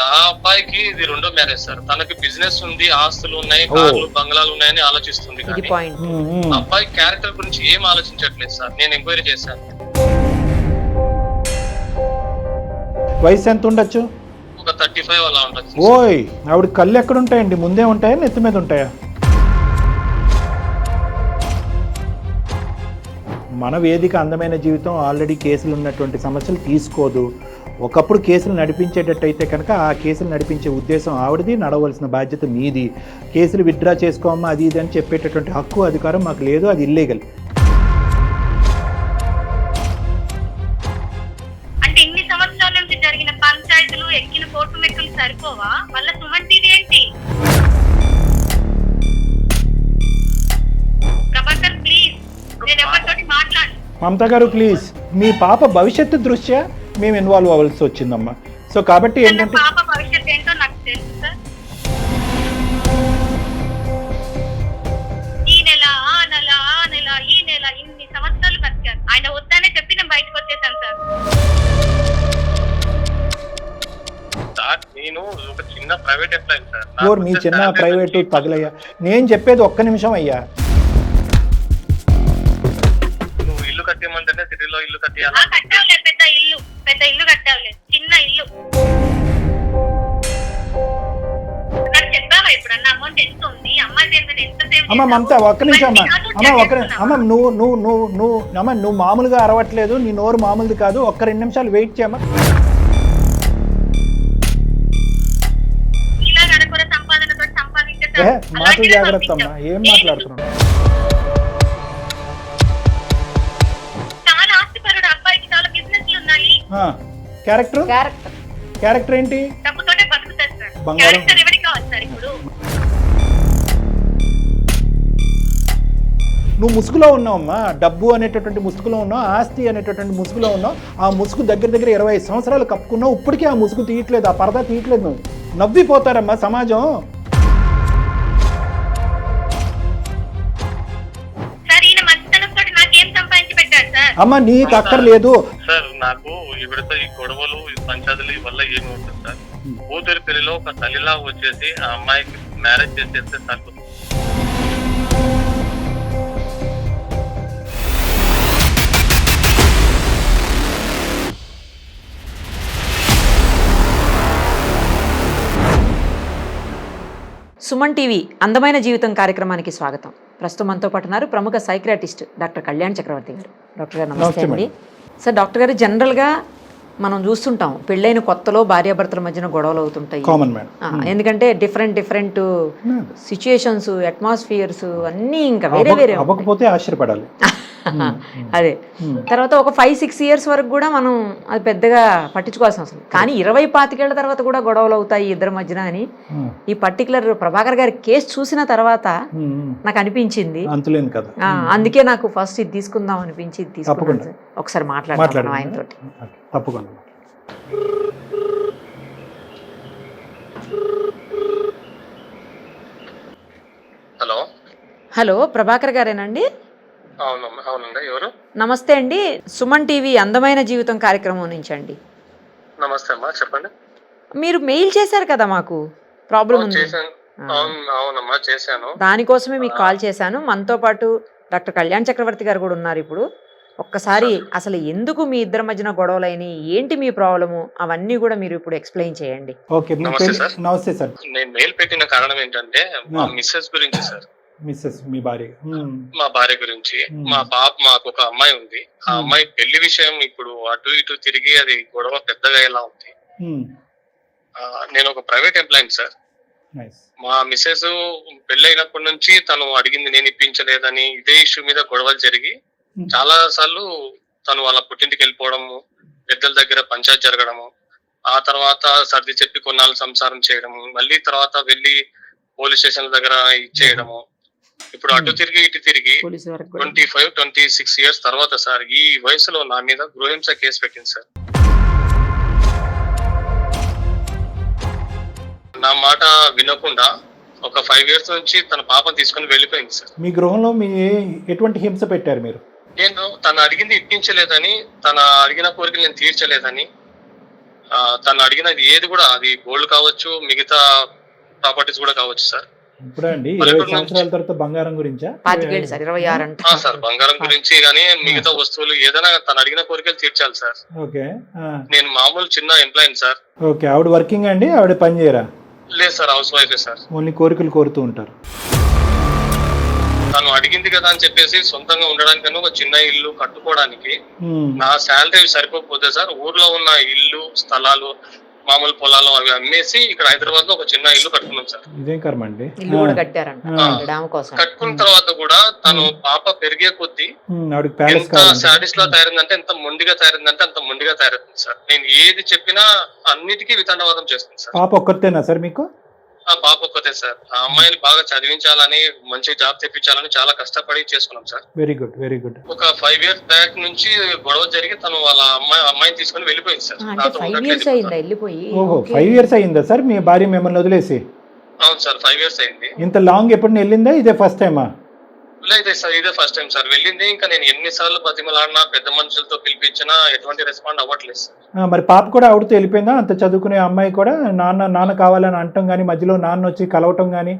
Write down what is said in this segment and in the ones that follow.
ఆ అబ్బాయికి ఇది రెండో మ్యారేజ్ సార్. తనకి బిజినెస్ ఉంది, ఆస్తులు ఉన్నాయి, కార్లు బంగ్లాలు ఉన్నాయని ఆలోచిస్తుంది. ఇది కానీ పాయింట్. అబ్బాయి క్యారెక్టర్ గురించి ఏం ఆలోచించట్లేదు సార్. నేను ఎంక్వైరీ చేశాను. వయసు ఎంత ఉండొచ్చు? ఒక 35 అలా ఉండొచ్చు. ఓయ్, ఆవిడ కళ్ళు ఎక్కడ ఉంటాయండి? ముందే ఉంటాయా, నెత్తి మీద ఉంటాయా? మన వేదిక అందమైన జీవితం ఆల్రెడీ కేసులు ఉన్నటువంటి సమస్యలు తీసుకోదు. ఒకప్పుడు కేసులు నడిపించేటట్టయితే కనుక ఆ కేసులు నడిపించే ఉద్దేశం ఆవిడది, నడవలసిన బాధ్యత మీది. కేసులు విత్డ్రా చేసుకోమ్మా అది ఇది అని చెప్పేటటువంటి హక్కు అధికారం మాకు లేదు, అది ఇల్లీగల్. అంటే ఇన్ని సంవత్సరాల నుంచి జరిగిన పంచాయతీలు ఎక్కిన కోర్టు మెక్కులు సరిపోవా? మళ్ళీ సుమన్ టీవీ ఏంటి? ప్రభాకర్ ప్లీజ్, నేను ఎవరితోటి మాట్లాడు. మమతా గారు ప్లీజ్, మీ పాప భవిష్యత్తు దృష్ట్యా మేము ఇన్వాల్వ్ అవ్వాల్సి వచ్చిందమ్మా. సో కాబట్టి ఏంటంటే పాప భవిష్యత్తు ఏంటో నాకు తెలుసు సార్. ఈ నెల ఆ నెల ఆ నెల ఈ నెల ఇన్ని సంవత్సరాలు బతికారు. ఆయన వద్దనే చెప్పి నేను బయటకు వచ్చేసాను సార్. సార్ నేను ఒక చిన్న ప్రైవేట్ ఎంప్లాయీ సార్. ఓర్ మీ చిన్న ప్రైవేటు తగలయ్యా. నేను చెప్పేది ఒక్క నిమిషం అయ్యా. నువ్వు ఇల్లు కట్టేయమంటేనే సిటీలో ఇల్లు కట్టేయాలి. కట్టావులే, పెద్ద ఇల్లు కట్టావులే, చిన్న ఇల్లు. నాకు చెప్పావా ఎప్పుడన్నా అమౌంట్ ఎంత ఉంది, అమ్మాయి పేరు మీద ఎంత సేవ్ అమ్మ మమతా ఒక్క నిమిషం అమ్మా. అమ్మ నువ్వు మామూలుగా అరవట్లేదు, నీ నోరు మామూలుది కాదు. ఒక్క 2 నిమిషాలు వెయిట్ చేయమ్మా. ఇలా గడపర సంపాదనతో సంపాదించే మాటలు జాగ్రత్త అమ్మా, ఏం మాట్లాడుతున్నావు? చాలా ఆస్తిపరుడు అబ్బాయికి, చాలా బిజినెస్లు ఉన్నాయి. క్యారెక్టర్ ఏంటి? డబ్బుతోటే బతుకుతారు సార్. బంగారం. క్యారెక్టర్ ఎవరికి కావాలి సార్? ఇప్పుడు నువ్వు ముసుగులో ఉన్నావమ్మా. డబ్బు అనేటటువంటి ముసుగులో ఉన్నావు, ఆస్తి అనేటటువంటి ముసుగులో ఉన్నావు. ఆ ముసుగు దగ్గర 25 సంవత్సరాలు కప్పుకున్నావు. ఇప్పటికీ ఆ ముసుగు తీయట్లేదు, ఆ పరదా తీయట్లేదు. నువ్వు నవ్విపోతారమ్మా సమాజం. సార్ ఈయన మంచితనంతో నాకేం సంపాదించి పెట్టారు సార్? అమ్మ నీకు అక్కర్లేదు సార్. నాకు ఇవిడతో ఈ గొడవలు, ఈ పంచాయతీలు వల్ల ఏమి ఉంటుంది సార్. కూతురి పెళ్లిలో ఒక తల్లిలా వచ్చేసి ఆ అమ్మాయికి మ్యారేజ్ చేసేస్తే సరిపోతుంది. సుమన్ టీవీ అందమైన జీవితం కార్యక్రమానికి స్వాగతం. ప్రస్తుతం మనతో పాటు ఉన్నారు ప్రముఖ సైక్రియాటిస్ట్ డాక్టర్ కళ్యాణ్ చక్రవర్తి గారు. డాక్టర్ గారు నమస్తే అండి. సార్, డాక్టర్ గారు జనరల్గా మనం చూస్తుంటాం పెళ్ళైన కొత్తలో భార్యాభర్తల మధ్యన గొడవలు అవుతుంటాయి. Common madam. ఎందుకంటే డిఫరెంట్ సిచ్యుయేషన్స్, అట్మాస్ఫియర్స్ అన్నీ ఇంకా వేరే అవ్వకపోతే ఆశ్చర్యపడాలి. అదే తర్వాత ఒక 5-6 ఇయర్స్ వరకు కూడా మనం అది పెద్దగా పట్టించుకోవాల్సిన అవసరం. కానీ 20-25 ఏళ్ల తర్వాత కూడా గొడవలు అవుతాయి ఇద్దరి మధ్యన అని ఈ పర్టికులర్ ప్రభాకర్ గారి కేసు చూసిన తర్వాత నాకు అనిపించింది. అంతులేను కదా, అందుకే నాకు ఫస్ట్ ఇది తీసుకుందాం అనిపించి ఇది తీసుకున్నాను. ఒకసారి మాట్లాడతాను ఆయనతో. తప్పకుండా. హలో హలో, ప్రభాకర్ గారేనండి? అవునండి. ఎవరు? నమస్తే అండి, సుమన్ టీవీ అందమైన జీవితం కార్యక్రమం నుంచి అండి. నమస్తే అమ్మా, చెప్పండి. మీరు మెయిల్ చేశారు కదా, మాకు ప్రాబ్లం ఉంది. అవునమ్మా, చేశాను. దానికోసమే మీకు కాల్ చేశాను. మనతో పాటు డాక్టర్ కళ్యాణ్ చక్రవర్తి గారు కూడా ఉన్నారు. ఇప్పుడు ఒక్కసారి అసలు ఎందుకు మీ ఇద్దరి మధ్యన గొడవలైన, ఏంటి మీ ప్రాబ్లము, అవన్నీ కూడా మీరు ఇప్పుడు ఎక్స్ప్లెయిన్ చేయండి. నమస్తే సార్. నేను మెయిల్ పెట్టిన కారణం ఏంటంటే మా మిస్సెస్ గురించి సార్. మిస్సెస్ మీ భార్య? మా భార్య గురించి. మాకు ఒక అమ్మాయి ఉంది. ఆ అమ్మాయి పెళ్లి విషయం ఇప్పుడు అటు ఇటు తిరిగి అది గొడవ పెద్దగా ఎలా ఉంది. నేను ఒక ప్రైవేట్ ఎంప్లాయీ సార్. మా మిస్సెస్ పెళ్లి అయినప్పటి నుంచి తను అడిగింది నేను ఇప్పించలేదని ఇదే ఇష్యూ మీద గొడవలు జరిగి చాలా సార్లు తను వాళ్ళ పుట్టింటికి వెళ్ళిపోవడము, పెద్దల దగ్గర పంచాయతీ జరగడము, ఆ తర్వాత సర్ది చెప్పి కొన్నాళ్ళు సంసారం చేయడము, మళ్ళీ తర్వాత వెళ్ళి పోలీస్ స్టేషన్ దగ్గర ఇచ్చేయడము. ఇప్పుడు అటు తిరిగి ఇటు తిరిగి 25-26 ఇయర్స్ తర్వాత సార్ ఈ వయసులో నా మీద గృహహింస కేసు పెట్టింది సార్. నా మాట వినకుండా ఒక 5 ఇయర్స్ నుంచి తన పాపను తీసుకుని వెళ్ళిపోయింది సార్. మీ గృహంలో మీ ఎటువంటి హింస పెట్టారు మీరు? నేను తను అడిగింది ఇప్పించలేదని, తన అడిగిన కోరికలు నేను తీర్చలేదని, తను అడిగినది ఏది కూడా, అది గోల్డ్ కావచ్చు, మిగతా ప్రాపర్టీస్ కూడా కావచ్చు సార్. ఇప్పుడు అండి 20 సంవత్సరాల తర్వాత బంగారం గురించా? 25 సార్, 26 అంట సార్. బంగారం గురించి కానీ మిగతా వస్తువులు ఏదైనా తను అడిగిన కోరికలు తీర్చాలి సార్. ఓకే. నేను మామూలు చిన్న ఎంప్లాయీ సార్. ఓకే. ఆవిడ వర్కింగ్ అండి? ఆవిడ పని చేయరా? లేదు సార్, హౌస్ వైఫే సార్. ఓన్లీ కోరికలు కోరుతూ ఉంటారు. తను అడిగింది కదా అని చెప్పేసి సొంతంగా ఉండడానికన్నా ఒక చిన్న ఇల్లు కట్టుకోవడానికి నా శాలరీ సరిపోకపోతే సార్, ఊర్లో ఉన్న ఇల్లు, స్థలాలు, మామూలు పొలాలు అవి అమ్మేసి ఇక్కడ హైదరాబాద్ లో ఒక చిన్న ఇల్లు కట్టుకున్నాం సార్. ఇదేం కర్మ అండి. ఇల్లు కూడా కట్టారంట డామ్ కోసం. కట్టుకున్న తర్వాత కూడా తను పాప పెరిగే కొద్దీ ఎంత సాడిస్ట్ లా తయారైందంటే, ఎంత మొండిగా తయారైందంటే అంత మొండిగా తయారైంది సార్. నేను ఏది చెప్పినా అన్నిటికీ వితండవాదం చేస్తుంది సార్. పాప ఒక్కరితేనా సార్ మీకు? పాప ఒక్కతే సార్. ఆ అమ్మాయిని బాగా చదివించాలని, మంచి జాబ్ తెప్పించాలని చాలా కష్టపడి చేసుకున్నాం sir. Very good, very good. ఒక 5 years బ్యాక్ నుంచి గొడవ జరిగి తను వాళ్ళ అమ్మాయిని తీసుకుని వెళ్ళిపోయింది సార్. అంటే 5 years అయిందా వెళ్ళిపోయి? ఓహో, 5 years అయిందా సార్ మీ భార్య మిమ్మల్ని వదిలేసి? అవును సార్, 5 years అయింది. ఇంత లాంగ్ ఎప్పుడు వెళ్ళిందా? ఇదే ఫస్ట్ టైమా? లేదు సార్, ఇదే ఫస్ట్ టైం సార్ వెళ్ళింది. ఇంకా నేను ఎన్నిసార్లు బతిమలాడినా, పెద్ద మనుషులతో పిలిపించినా ఎటువంటి రెస్పాండ్ అవ్వట్లేదు సార్. మరి పాప కూడా ఆవిడతో వెళ్ళిపోయిందా? అంత చదువుకునే అమ్మాయి కూడా నాన్న కావాలని అంటాం కానీ మధ్యలో నాన్న వచ్చి కలవటం కానీ?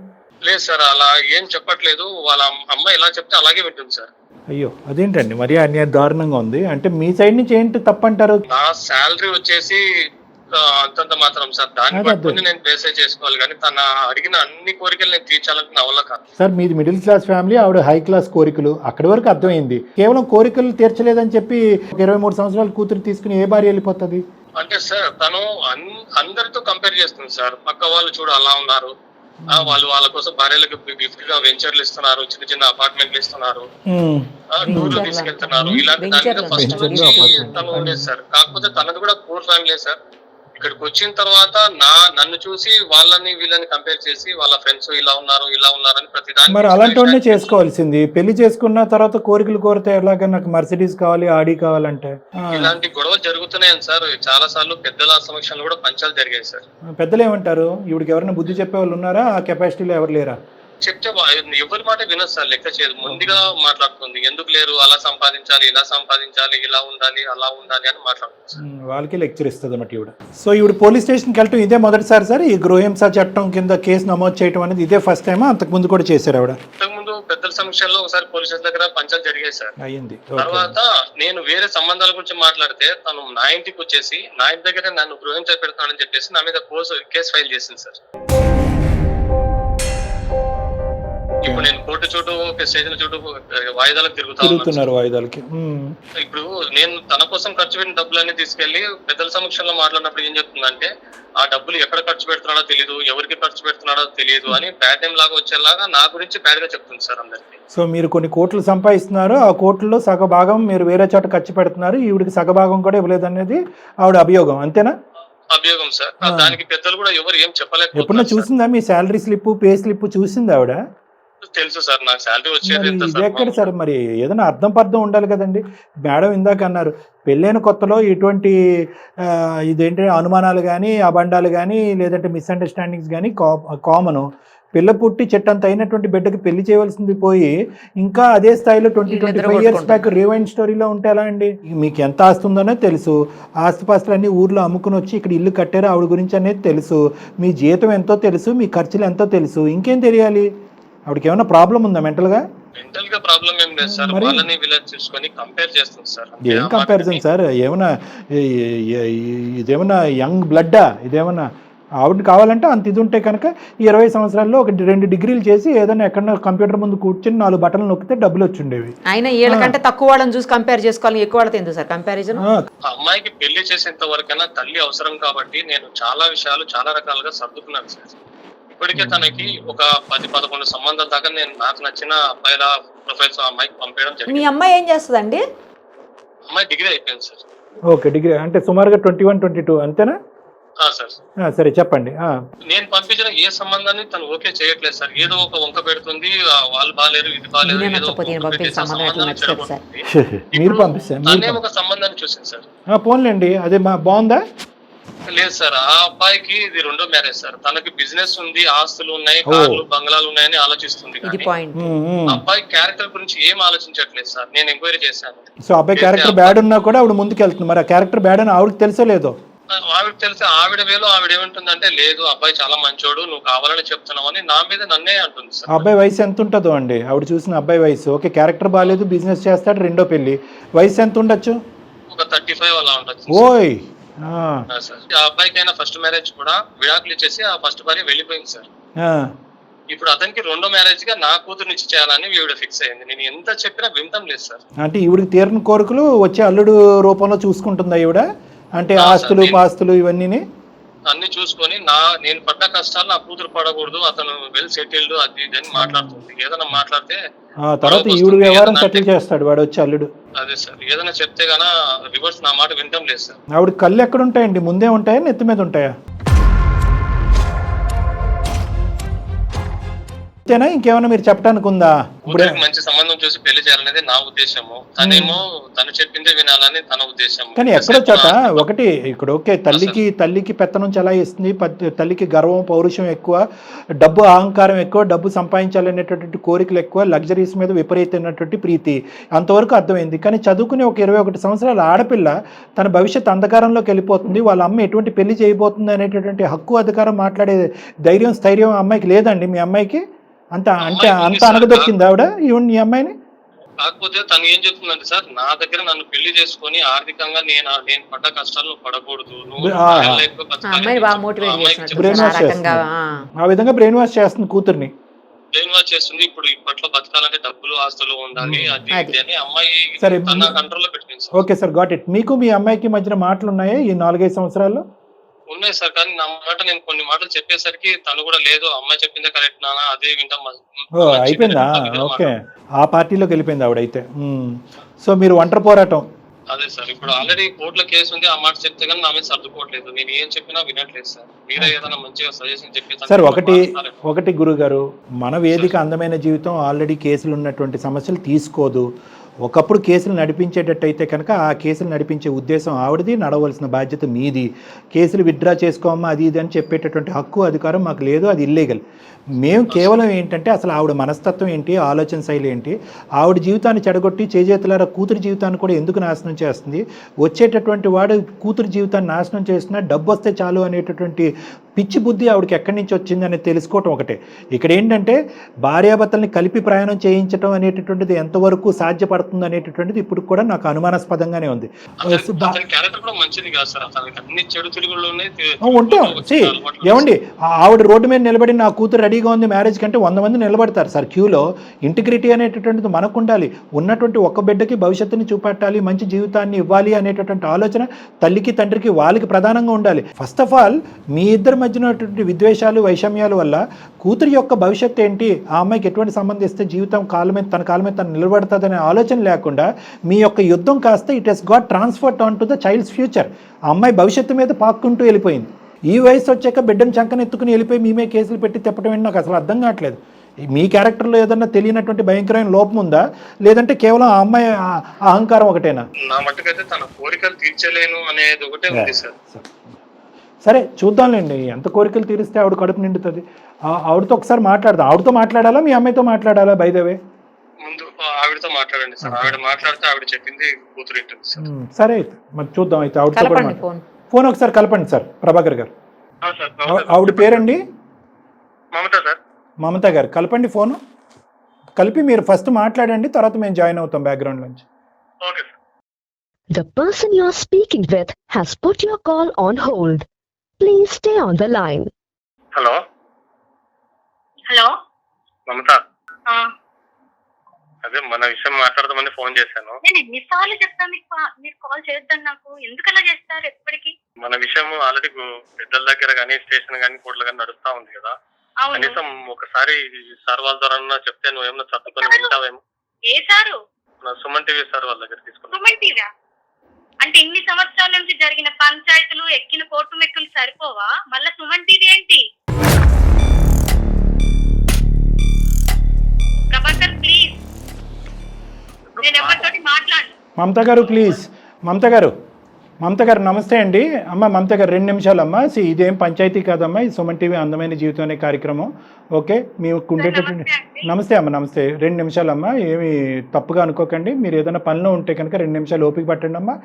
లేదు సార్, అలా ఏం చెప్పట్లేదు. వాళ్ళ అమ్మాయి ఎలా చెప్తే అలాగే వింటుంది సార్. అయ్యో, అదేంటండి మరి అన్యాయ దారుణంగా ఉంది. అంటే మీ సైడ్ నుంచి ఏంటి తప్పంటారు? నా శాలరీ వచ్చేసి అంతంత మాత్రం సార్. దాన్ని పట్టుకుని నేను బేసే చేసుకోవాలి కానీ తన అడిగిన అన్ని కోరికలు నేను తీర్చాలంటే నా వల్ల కాదు సార్. మీది మిడిల్ క్లాస్ ఫ్యామిలీ, ఆవిడ హై క్లాస్ కోరికలు, అక్కడి వరకు అర్థమైంది. కేవలం కోరికలు తీర్చలేదని చెప్పి 23 సంవత్సరాల కూతురు తీసుకుని ఏ భార్య వెళ్ళిపోతుంది? అంటే సార్ తను అందరితో కంపేర్ చేస్తుంది సార్. పక్క వాళ్ళు చూడు అలా ఉన్నారు, వాళ్ళు వాళ్ళ కోసం భార్యలకు గిఫ్ట్ గా వెంచర్లు ఇస్తున్నారు, చిన్న చిన్న అపార్ట్మెంట్లు ఇస్తున్నారు, టూర్లు తీసుకెళ్తున్నారు. ఇలాంటి దాని మీద ఫస్ట్ నుంచి తను ఉండేది సార్. కాకపోతే తనది కూడా పూర్ ఫ్యామిలీ సార్. ఇక్కడికి వచ్చిన తర్వాత నన్ను చూసి వాళ్ళని వీళ్ళని కంపేర్ చేసి వాళ్ళ ఫ్రెండ్స్ ఇలా ఉన్నారు అని ప్రతిదాన్ని. మరి అలాంటి వాడినే చేసుకోవాల్సింది. పెళ్లి చేసుకున్న తర్వాత కోరికలు కోరితే ఎలాగ? నాకు మర్సిడీస్ కావాలి, ఆడి కావాలంటే. ఇలాంటి గొడవలు జరుగుతున్నాయని సార్. చాలా సార్లు పెద్దల సమక్షంలో కూడా పంచాలు జరిగాయి సార్. పెద్దలు ఏమంటారు? ఇవిడికి ఎవరైనా బుద్ధి చెప్పే వాళ్ళు ఉన్నారా? ఆ కెపాసిటీలో ఎవరు లేరా? చెప్తే ఎవరి మాట వినదు సార్, లెక్క చేయదు. ముందుగా మాట్లాడుతుంది, ఎందుకు లేరు, అలా సంపాదించాలి, ఇలా సంపాదించాలి, ఇలా ఉండాలి, అలా ఉండాలి అని మాట్లాడుతుంది. వాళ్ళకి లెక్చర్ ఇస్తుంది అన్నమాట ఈవిడ. సో ఈవిడ పోలీస్ స్టేషన్కి వెళ్ళటం ఇదే మొదటిసారి సార్? ఈ గృహహింస చట్టం కింద కేసు నమోదు చేయడం అనేది ఇదే ఫస్ట్ టైమా? అంతకుముందు కూడా చేశారు ఆవిడ? అంతకుముందు పెద్దల సమక్షంలో ఒకసారి పోలీస్ స్టేషన్ దగ్గర పంచాలు జరిగాయి సార్. అయ్యింది. తర్వాత నేను వేరే సంబంధాల గురించి మాట్లాడితే తను నా ఇంటికి వచ్చేసి నా ఇంటి దగ్గర నన్ను గృహించ పెడతానని చెప్పేసి నా మీద కేసు ఫైల్ చేసింది సార్. ఇప్పుడు నేను కోర్టు చుట్టూ, స్టేషన్ చుట్టూ వాయిదాలకు తిరుగుతున్నారు. వాయిదాలకి ఇప్పుడు నేను తన కోసం ఖర్చు పెట్టిన డబ్బులన్నీ తీసుకెళ్లి పెద్దల సమక్షంలో మాట్లాడినప్పుడు ఏం చెప్తుందంటే, ఆ డబ్బులు ఎక్కడ ఖర్చు పెడుతున్నాడో తెలియదు, ఎవరికి ఖర్చు పెడుతున్నాడో తెలియదు అని బ్యాడ్ నేమ్ లాగా వచ్చేలాగా నా గురించి బ్యాడ్ గా చెప్తుంది సార్ అందరికి. సో మీరు కొన్ని కోట్లు సంపాదిస్తున్నారు, ఆ కోట్లలో సగభాగం మీరు వేరే చోట ఖర్చు పెడుతున్నారు, ఈవిడికి సగభాగం కూడా ఇవ్వలేదు అనేది ఆవిడ అభియోగం, అంతేనా? అభియోగం సార్. దానికి పెద్దలు కూడా ఎవరు ఏం చెప్పలేదు. ఎప్పుడన్నా చూసిందా మీ శాలరీ స్లిప్, పే స్లిప్ చూసిందా ఆవిడ? తెలుసు సార్, నాకు శాలరీ వచ్చేది. ఎక్కడ సార్ మరి ఏదైనా అర్థం పర్థం ఉండాలి కదండి. మేడం ఇందాక అన్నారు పెళ్ళైన కొత్తలో ఇటువంటి ఇదేంటి అనుమానాలు కానీ, అబండాలు కానీ, లేదంటే మిస్అండర్స్టాండింగ్స్ కానీ కామను. పిల్ల పుట్టి చెట్టంత అయినటువంటి బిడ్డకి పెళ్లి చేయవలసింది పోయి ఇంకా అదే స్థాయిలో 20-25 years బ్యాక్ రివైండ్ స్టోరీలో ఉంటే ఎలా అండి? మీకు ఎంత ఆస్తి ఉందనే తెలుసు, ఆస్తిపాస్తులు అన్ని ఊర్లో అమ్ముకుని వచ్చి ఇక్కడ ఇల్లు కట్టారు, ఆవిడ గురించి అనేది తెలుసు, మీ జీతం ఎంతో తెలుసు, మీ ఖర్చులు ఎంతో తెలుసు, ఇంకేం తెలియాలి? ఆవిడకి ఏమైనా ప్రాబ్లం ఉందా మెంటల్ గా? మెంటల్ గా ప్రాబ్లం ఏం లేదు సార్. వాళ్ళని వీళ్ళని చూసుకొని కంపేర్ చేస్తుంది సార్. ఏం కంపారిజన్ సార్? ఏమన్నా ఇదేమన్నా యంగ్ బ్లడ్డా? ఇదేమన్నా ఆవిడ కావాలంటే అంత ఇది ఉంటే కనుక 20 సంవత్సరాల్లో 2 డిగ్రీలు చేసి ఏదైనా ఎక్కడన్నా కంప్యూటర్ ముందు కూర్చొని 4 బటన్లు నొక్కితే డబ్బులు వచ్చిండేవి. ఆయన వీళ్ళకంటే తక్కువ వాళ్ళని చూసి కంపేర్ చేసుకోవాలి, ఎక్కువ వాళ్ళతో ఎందుకు సార్ కంపారిజన్? అమ్మాయికి పెళ్లి చేసేంత వరకైనా తల్లి అవసరం కాబట్టి నేను చాలా విషయాలు చాలా రకాలుగా సర్దుకున్నాను సార్. ఇప్పటికే తనకి ఒక 10-11 సంబంధాల దాకా నేను నాకు నచ్చిన అబ్బాయిల ప్రొఫైల్స్ అమ్మాయికి పంపించడం జరిగింది. మీ అమ్మాయి ఏం చేస్తుందండి? అమ్మాయి డిగ్రీ అయిపోయింది సార్. ఓకే, డిగ్రీ అంటే సుమారుగా 21-22 అంతేనా సార్? సరే చెప్పండి. నేను పంపించిన ఏ సంబంధాన్ని తను ఓకే చేయట్లేదు సార్. ఏదో ఒక వంక పెడుతుంది, వాళ్ళు బాగాలేరు, ఇది బాగాలేరు, మీరు పంపిస్తాను. ఒక సంబంధాన్ని చూసింది సార్. పోన్లేండి, అదే బాగుందా? లేదు సార్, ఆ అబ్బాయికి ఇది 2వ మ్యారేజ్ సార్. తనకి బిజినెస్ ఉంది, ఆస్తులు ఉన్నాయి, కార్లు బంగ్లాలు ఉన్నాయని ఆలోచిస్తుంది. అబ్బాయి క్యారెక్టర్ గురించి ఏం ఆలోచించట్లేదు సార్. నేను ఎంక్వైరీ చేశాను. సో అబ్బాయి క్యారెక్టర్ బ్యాడ్ ఉన్నా కూడా ఆవిడ ముందుకు వెళ్తుంది. మరి ఆ క్యారెక్టర్ బ్యాడ్ అని ఆవిడకి తెలుసో లేదో? ఆవిడ తెలిసి ఆవిడ వేలో ఆవిడ ఏమంటుందంటే, లేదు అబ్బాయి చాలా మంచోడు, నువ్వు కావాలని చెప్తున్నావు అని నా మీద నన్నే అంటుంది సార్. అబ్బాయి వయసు ఎంత ఉంటుందో అండి? ఆవిడ చూసిన అబ్బాయి వయసు, ఓకే క్యారెక్టర్ బాగాలేదు, బిజినెస్ చేస్తాడు, రెండో పెళ్లి, వయసు ఎంత ఉండొచ్చు? ఒక 35 అలా ఉండొచ్చు. ఓయ్ సార్ ఆ అబ్బాయికి అయినా ఫస్ట్ మ్యారేజ్ కూడా విడాకులు ఇచ్చేసి ఆ ఫస్ట్ భార్య వెళ్ళిపోయింది సార్. ఇప్పుడు అతనికి రెండో మ్యారేజ్ గా నా కూతురు నుంచి చేయాలని ఈవిడ ఫిక్స్ అయింది. నేను ఎంత చెప్పినా వింటం లేదు సార్. అంటే ఈవిడికి తీరని కోరికలు వచ్చే అల్లుడు రూపంలో చూసుకుంటుందా ఈవిడ? అంటే ఆస్తులు పాస్తులు ఇవన్నీ అన్ని చూసుకొని నేను పడ్డ కష్టాలు నా కూతురు పడకూడదు, అతను వెల్ సెటిల్డ్ అది ఇది అని మాట్లాడుతుంది. ఏదైనా మాట్లాడితే తర్వాత ఈవిడ వ్యవహారం సెటిల్ చేస్తాడు వాడు వచ్చి అల్లుడు. అదే సార్, ఏదైనా చెప్తే గానా రివర్స్ నా మాట వింటం లేదు సార్. ఆవిడ కళ్ళు ఎక్కడ ఉంటాయండి? ముందే ఉంటాయా నెత్తి మీద ఉంటాయా? అంతేనా, ఇంకేమైనా మీరు చెప్పడానికి ఉందా? మంచి సంబంధం చూసి పెళ్లి చేయాలనేది నా ఉద్దేశము. తనేమో తను చెప్పిందే వినాలని తన ఉద్దేశం. కానీ ఎక్కడో చోట ఒకటి ఇక్కడ ఓకే, తల్లికి పెత్తనం చెలాయిస్తుంది, తల్లికి గర్వం పౌరుషం ఎక్కువ, డబ్బు అహంకారం ఎక్కువ, డబ్బు సంపాదించాలనేటటువంటి కోరికలు ఎక్కువ, లగ్జరీస్ మీద విపరీతమైనటువంటి ప్రీతి, అంతవరకు అర్థమైంది. కానీ చదువుకునే ఒక 21 సంవత్సరాల ఆడపిల్ల తన భవిష్యత్ అంధకారంలోకి వెళ్ళిపోతుంది, వాళ్ళ అమ్మ ఎటువంటి పెళ్లి చేయబోతుంది అనేటటువంటి హక్కు అధికారం మాట్లాడే ధైర్యం స్థైర్యం అమ్మాయికి లేదండి. మీ అమ్మాయికి అంత అనగదొక్కింది ఆవిడ ఈ అమ్మాయిని? కాకపోతే తను ఏం చెప్తుందంటే సార్, నా దగ్గర నన్ను పెళ్లి చేసుకుని ఆర్థికంగా నేను పడ్డ కష్టాలు నువ్వు పడకూడదు, ఆ విధంగా బ్రెయిన్ వాష్ చేస్తుంది కూతుర్ని. బ్రెయిన్ వాష్ చేస్తుంది. ఇప్పుడు ఇప్పట్లో బతకాలంటే డబ్బులు ఆస్తులు ఉండాలి అది అని అమ్మాయి సరే తన కంట్రోల్లో పెట్టింది. Okay sir, got it. మీకు మీ అమ్మాయికి మధ్యన మాటలు ఉన్నాయా ఈ 4-5 సంవత్సరాల్లో? ఉన్నాయి సార్, కానీ నా మాట నేను కొన్ని మాటలు చెప్పేసరికి తను కూడా లేదు అమ్మాయి చెప్పిందే కరెక్ట్ నానా అదే వింటాం. అయిపోయిందా? ఓకే, ఆ పార్టీలోకి వెళ్ళిపోయింది ఆవిడైతే. సో మీరు ఒంటరి పోరాటం. అదే సార్, ఇప్పుడు ఆల్రెడీ కోర్టులో కేసు ఉంది. ఆ మాట చెప్తే కానీ నా మీద సర్దుకోవట్లేదు. నేను ఏం చెప్పినా వినట్లేదు సార్. మీరే ఏదైనా మంచిగా సజెషన్ చెప్పి సార్. ఒకటి గురువు గారు, మన వేదిక అందమైన జీవితం ఆల్రెడీ కేసులు ఉన్నటువంటి సమస్యలు తీసుకోదు. ఒకప్పుడు కేసులు నడిపించేటట్టయితే కనుక ఆ కేసులు నడిపించే ఉద్దేశం ఆవిడది, నడవలసిన బాధ్యత మీది. కేసులు విత్డ్రా చేసుకోమ్మా అది ఇది అని చెప్పేటటువంటి హక్కు అధికారం మాకు లేదు, అది ఇల్లీగల్. మేము కేవలం ఏంటంటే అసలు ఆవిడ మనస్తత్వం ఏంటి, ఆలోచన శైలి ఏంటి, ఆవిడ జీవితాన్ని చెడగొట్టి చేజేతులారా కూతురు జీవితాన్ని కూడా ఎందుకు నాశనం చేస్తుంది, వచ్చేటటువంటి వాడు కూతురు జీవితాన్ని నాశనం చేస్తున్నా డబ్బు వస్తే చాలు అనేటటువంటి పిచ్చి బుద్ధి ఆవిడకి ఎక్కడి నుంచి వచ్చిందని తెలుసుకోవటం ఒకటే. ఇక్కడ ఏంటంటే భార్యాభర్తల్ని కలిపి ప్రయాణం చేయించడం అనేటటువంటిది ఎంతవరకు సాధ్యపడుతుంది అనేటటువంటిది ఇప్పుడు కూడా నాకు అనుమానాస్పదంగానే ఉంది. ఏమండి, ఆవిడ రోడ్డు మీద నిలబడి నా కూతురు రెడీగా ఉంది మ్యారేజ్ కంటే 100 మంది నిలబడతారు సార్ క్యూలో. ఇంటిగ్రిటీ అనేటటువంటిది మనకు ఉండాలి. ఉన్నటువంటి ఒక్క బిడ్డకి భవిష్యత్తుని చూపెట్టాలి, మంచి జీవితాన్ని ఇవ్వాలి అనేటటువంటి ఆలోచన తల్లికి తండ్రికి వాళ్ళకి ప్రధానంగా ఉండాలి. ఫస్ట్ ఆఫ్ ఆల్ మీ ఇద్దరి మధ్యనటువంటి విద్వేషాలు వైషమ్యాల వల్ల కూతురి యొక్క భవిష్యత్తు ఏంటి, ఆ అమ్మాయికి ఎటువంటి సంబంధం ఇస్తే జీవితం తన కాళ్ళ మీద తను నిలబడుతుందనే ఆలోచన లేకుండా మీ యొక్క యుద్ధం కాస్త it has got transferred on to the child's future. ఆ అమ్మాయి భవిష్యత్తు మీద పాక్కుంటూ వెళ్ళిపోయింది. ఈ వయసు వచ్చాక బిడ్డను చంకనెత్తుకుని వెళ్ళిపోయి మేమే కేసులు పెట్టి తిప్పటం ఏంటి నాకు అసలు అర్థం కావట్లేదు. మీ క్యారెక్టర్లో ఏదన్నా తెలియనటువంటి భయంకరమైన లోపం ఉందా, లేదంటే కేవలం ఆ అమ్మాయి అహంకారం ఒకటేనా? నా మట్టుకైతే తన కోరికలు తీర్చలేను అనేది ఒకటే ఉంది సార్. సరే చూద్దాంలేండి, ఎంత కోరికలు తీరిస్తే ఆవిడ కడుపు నిండుతుంది. ఆవిడతో ఒకసారి మాట్లాడదాం. ఆవిడతో మాట్లాడాలా మీ అమ్మాయితో మాట్లాడాలా? బై ద వే ముందు ఆవిడతో మాట్లాడండి సార్. ఆవిడ మాట్లాడితే ఆవిడ చెప్పింది కూతురు ఇంటుంది సార్. సరే అయితే మరి చూద్దాం. అయితే ఆవిడతో కూడా ఫోన్ ఒకసారి కలపండి సార్. ప్రభాకర్ గారు, ఆవిడ పేరండి మమత సార్. మమత గారు కలపండి, ఫోను కలిపి మీరు ఫస్ట్ మాట్లాడండి, తర్వాత మేము జాయిన్ అవుతాం బ్యాక్గ్రౌండ్ నుంచి. Okay sir. The person you are speaking with has put your call on hold. Please stay on the line. Hello hello Mamata, అదే మన విషయం మాట్లాడదామని ఫోన్ చేశాను. నేను ఎన్నిసార్లు చెప్తాను మీరు కాల్ చేయొద్దని, నాకు ఎందుకు అలా చేస్తారు ఎప్పటికీ? మన విషయం ఆల్రెడీ పెద్దల దగ్గర కానీ స్టేషన్ కానీ కోర్టులు కానీ నడుస్తా ఉంది కదా. కనీసం ఒకసారి సార్ వాళ్ళ ద్వారా చెప్తే నువ్వు ఏమన్నా చదువుకొని వింటావేమో. ఏ సారు? సుమన్ టీవీ సార్ వాళ్ళ దగ్గర తీసుకున్నా. సుమన్ టీవీ అంటే ఇన్ని సంవత్సరాల నుంచి జరిగిన పంచాయతీలు ఎక్కిన కోర్టు మెక్కులు సరిపోవా? మళ్ళా సుమన్ టీవీ ఏంటి? ప్రభాకర్ ప్లీజ్, నేను ఎవరితోటి మాట్లాడు. మమత గారు ప్లీజ్, మమత గారు మమత గారు నమస్తే అండి. అమ్మ మమత గారు 2 నిమిషాలు అమ్మ. ఇదేం పంచాయతీ కాదమ్మా, ఇది సుమన్ టీవీ అందమైన జీవితం అనే కార్యక్రమం. ఓకే, మీకు ఉండేటటువంటి నమస్తే అమ్మ, నమస్తే. 2 నిమిషాలు అమ్మ, ఏమి తప్పుగా అనుకోకండి. మీరు ఏదైనా పనిలో ఉంటే కనుక 2 నిమిషాలు ఓపిక పట్టండి అమ్మ.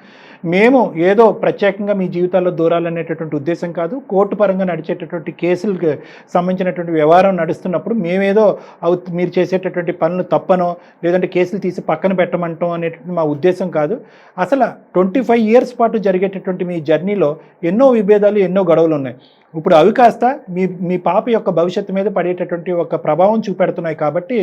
మేము ఏదో ప్రత్యేకంగా మీ జీవితాల్లో దూరాలనేటటువంటి ఉద్దేశం కాదు. కోర్టు పరంగా నడిచేటటువంటి కేసులకు సంబంధించినటువంటి వ్యవహారం నడుస్తున్నప్పుడు మేమేదో మీరు చేసేటటువంటి పనులు తప్పనో లేదంటే కేసులు తీసి పక్కన పెట్టమంటాం అనేటువంటి మా ఉద్దేశం కాదు. అసలు 25 ఇయర్స్ పాటు జరిగేటటువంటి మీ జర్నీలో ఎన్నో విభేదాలు, ఎన్నో గొడవలు ఉన్నాయి. ఇప్పుడు అవి కాస్త మీ పాప యొక్క భవిష్యత్తు మీద పడేటటువంటి ఒక ప్రభావం చూపెడుతున్నాయి. కాబట్టి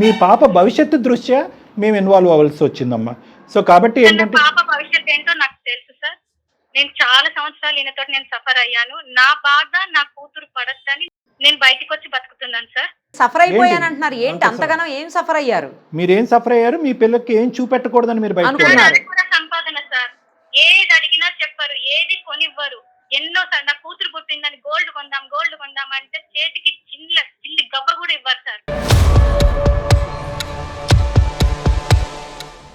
మీ పాప భవిష్యత్తు దృష్ట్యా మేము ఇన్వాల్వ్ అవ్వాల్సి వచ్చిందమ్మా. సో కాబట్టి ఏంటంటే పాప భవిష్యత్తు ఏంటో నాకు తెలుసు సార్. నేను చాలా సంవత్సరాలు ఈయనతో నేను సఫర్ అయ్యాను. నా బాధ నా కూతురు పడద్దని నేను బయటకు వచ్చి బతుకుతున్నాను సార్. సఫర్ అయిపోయాను అంటున్నారు. ఏంటి అంతగానో ఏం సఫర్ అయ్యారు? మీరేం సఫర్ అయ్యారు? మీ పిల్లకి ఏం చూపెట్టకూడదని మీరు బయట సంపాదన సార్. ఏది అడిగినా చెప్పరు, ఏది కొనివ్వరు. ఎన్నో సార్ నా కూతురు పుట్టిందని గోల్డ్ కొందాం అంటే చేతికి చిల్లి గవ్వ కూడా ఇవ్వరు సార్.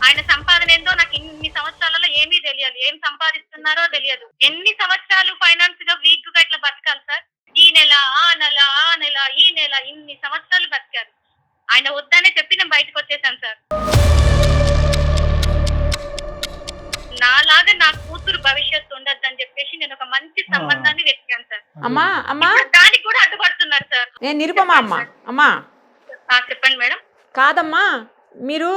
ఆయన సంపాదన ఏందో నాకు ఇన్ని సంవత్సరాలలో ఏమీ తెలియదు. ఏం సంపాదిస్తున్నారో తెలియదు. ఎన్ని సంవత్సరాలు ఫైనాన్స్ గా వీక్ గా ఇట్లా బతకాలి సార్? ఈ నెల ఆ నెల ఈ నెల ఇన్ని సంవత్సరాలు బతికారు. ఆయన వద్దనే చెప్పి నేను బయటకు వచ్చేసాను సార్. నాలాగా నా కూతురు భవిష్యత్తు ఉండద్దని చెప్పేసి నేను ఒక మంచి సంబంధాన్ని వెతికాను సార్. అమ్మా దానికి కూడా అడ్డుపడుతున్నారు సార్. నేను నిరుపమా అమ్మా. చెప్పండి మేడం. కాదమ్మా, మీరు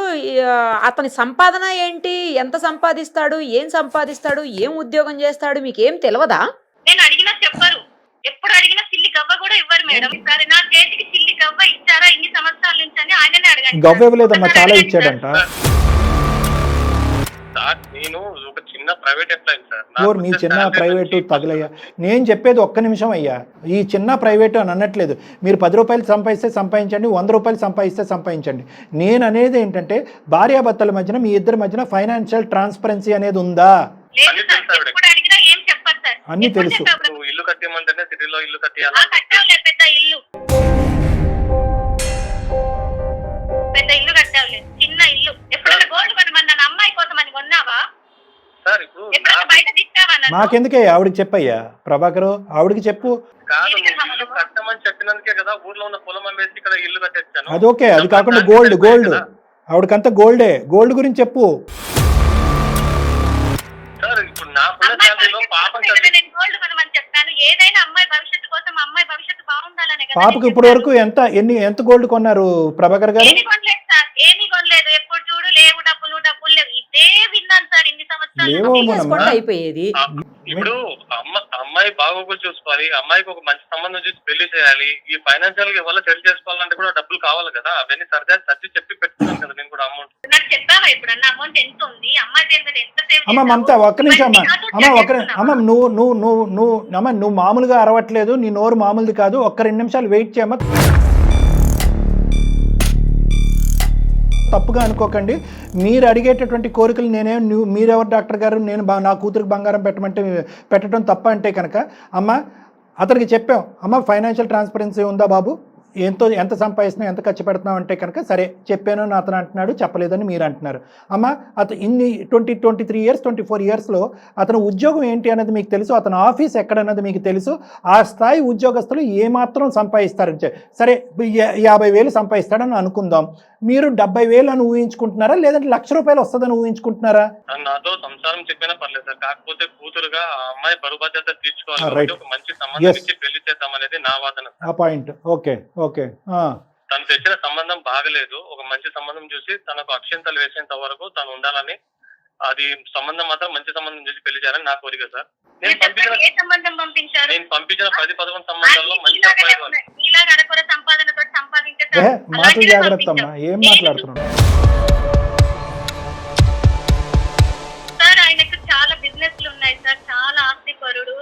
అతని సంపాదన ఏంటి, ఎంత సంపాదిస్తాడు, ఏం సంపాదిస్తాడు, ఏం ఉద్యోగం చేస్తాడు, మీకేం తెలియదా? నేను అడిగినా చెప్పరు. ఎప్పుడు అడిగినా చిల్లి గవ్వ కూడా ఇవ్వరు మేడం. సరే నా చేతికి చిల్లి గవ్వ ఇచ్చారా ఇన్ని సంవత్సరాల నుంచి అని ఆయననే అడగండి. గవ్వ ఇవ్వలేదమ్మా, చాలా ఇచ్చాడంట. నేను ఒక చిన్న ప్రైవేట్ ఎంప్లాయీ సార్. మీ చిన్న ప్రైవేటు తగలయ్యా. నేను చెప్పేది ఒక్క నిమిషం అయ్యా. ఈ చిన్న ప్రైవేటు అని అనట్లేదు. మీరు 10 రూపాయలు సంపాదిస్తే సంపాదించండి, 100 రూపాయలు సంపాదిస్తే సంపాదించండి. నేను అనేది ఏంటంటే భార్యాభర్తల మధ్యన మీ ఇద్దరి మధ్యన ఫైనాన్షియల్ ట్రాన్స్పరెన్సీ అనేది ఉందా? అన్ని తెలుసు. ఇల్లు కట్టేయమంటేనే సిటీలో ఇల్లు కట్టేయాలి. పెద్ద ఇల్లు కట్టావులే, చిన్న ఇల్లు. ఎప్పుడైనా గోల్డ్ కొనమన్నా అమ్మాయి కోసం అని కొన్నావా సార్? ఇప్పుడు బయట తిట్టావా? మాకెందుకే, ఆవిడకి చెప్పయ్యా ప్రభాకరు, ఆవిడకి చెప్పు. కాదు, ఇల్లు కట్టమని చెప్పినందుకే కదా ఊర్లో ఉన్న పొలం అమ్మేసి ఇక్కడ ఇల్లు కట్టేస్తాను. అది ఓకే, అది కాకుండా గోల్డ్ ఆవిడకంతా గోల్డ్ గురించి చెప్పు సార్. ఇప్పుడు నా పొలం పాపం నేను గోల్డ్ కొనమని చెప్పాను. ఏదైనా అమ్మాయి భవిష్యత్తు కోసం, అమ్మాయి భవిష్యత్తు బాగుండాలనే కదా. పాపకు ఇప్పటి వరకు ఎంత గోల్డ్ కొన్నారు ప్రభాకర్ గారు? ఏమీ కొనలేదు సార్, ఏమీ కొనలేదు. ఎప్పుడు చూడు లేవు డబ్బులు లేవు, ఇదే విన్నాను సార్ ఇన్ని సంవత్సరాలు. అయిపోయేది. ఇప్పుడు అమ్మాయి బాగోగులు చూసుకోవాలి, అమ్మాయికి ఒక మంచి సంబంధం చూసి పెళ్లి చేయాలి. ఈ ఫైనాన్షియల్ గా వల్ల సెటిల్ చేసుకోవాలంటే కూడా డబ్బులు కావాలి కదా. అవన్నీ సర్ది చెప్పి పెట్టుకున్నాను కదా నేను కూడా. అమౌంట్ నాకు చెప్పావా ఎప్పుడన్నా అమౌంట్ ఎంత ఉంది, అమ్మాయి పేరు మీద ఎంత సేవ్? అమ్మ మమత ఒక్క నిమిషం అమ్మ నువ్వు మామూలుగా అరవట్లేదు, నీ నోరు మామూలుది కాదు. ఒక్క 2 నిమిషాలు వెయిట్ చేయమ్మా. తప్పుగా అనుకోకండి. మీరు అడిగేటటువంటి కోరికలు మీరెవరు డాక్టర్ గారు, నేను నా కూతురికి బంగారం పెట్టడం తప్ప అంటే కనుక అమ్మ అతనికి చెప్పాం, అమ్మ ఫైనాన్షియల్ ట్రాన్స్పరెన్సీ ఉందా బాబు, ఎంత సంపాదిస్తున్నావు, ఎంత ఖర్చు పెడుతున్నావు అంటే కనుక సరే చెప్పాను అని అతను అంటున్నాడు, చెప్పలేదని మీరు అంటున్నారు. అమ్మ అతను ఇన్ని 23 ఇయర్స్ 24 ఇయర్స్లో అతను ఉద్యోగం ఏంటి అన్నది మీకు తెలుసు, అతను ఆఫీస్ ఎక్కడన్నది మీకు తెలుసు. ఆ స్థాయి ఉద్యోగస్తులు ఏమాత్రం సంపాదిస్తారు? సరే 50,000 సంపాదిస్తాడని అనుకుందాం. మీరు 70,000 అని ఊహించుకుంటున్నారా, లేదంటే ₹1,00,000 వస్తుందని ఊహించుకుంటున్నారా? నాతో సంసారం చెప్పినా పర్లేదు సార్, కాకపోతే కూతురుగా ఆ అమ్మాయి బరువు బాధ్యత తీర్చుకోవాలి, ఒక మంచి సంబంధం ఇచ్చి పెళ్లి చేద్దాం అనేది నా వాదన. ఆ పాయింట్ ఓకే. తను తెచ్చిన సంబంధం బాగలేదు, ఒక మంచి సంబంధం చూసి తనకు అక్షంతలు వేసేంత వరకు తను ఉండాలని, అది సంబంధం మాత్రం మంచి సంబంధం చూసి పెళ్లి చేయాలని నా కోరిక సార్. నేను పంపించిన 10-11 సంబంధాల్లో మంచి మాటలు జాగ్రత్త అమ్మా, ఏం మాట్లాడుతున్నావు? సార్ ఆయనకు చాలా బిజినెస్లు ఉన్నాయి సార్, చాలా ఆస్తిపరుడు,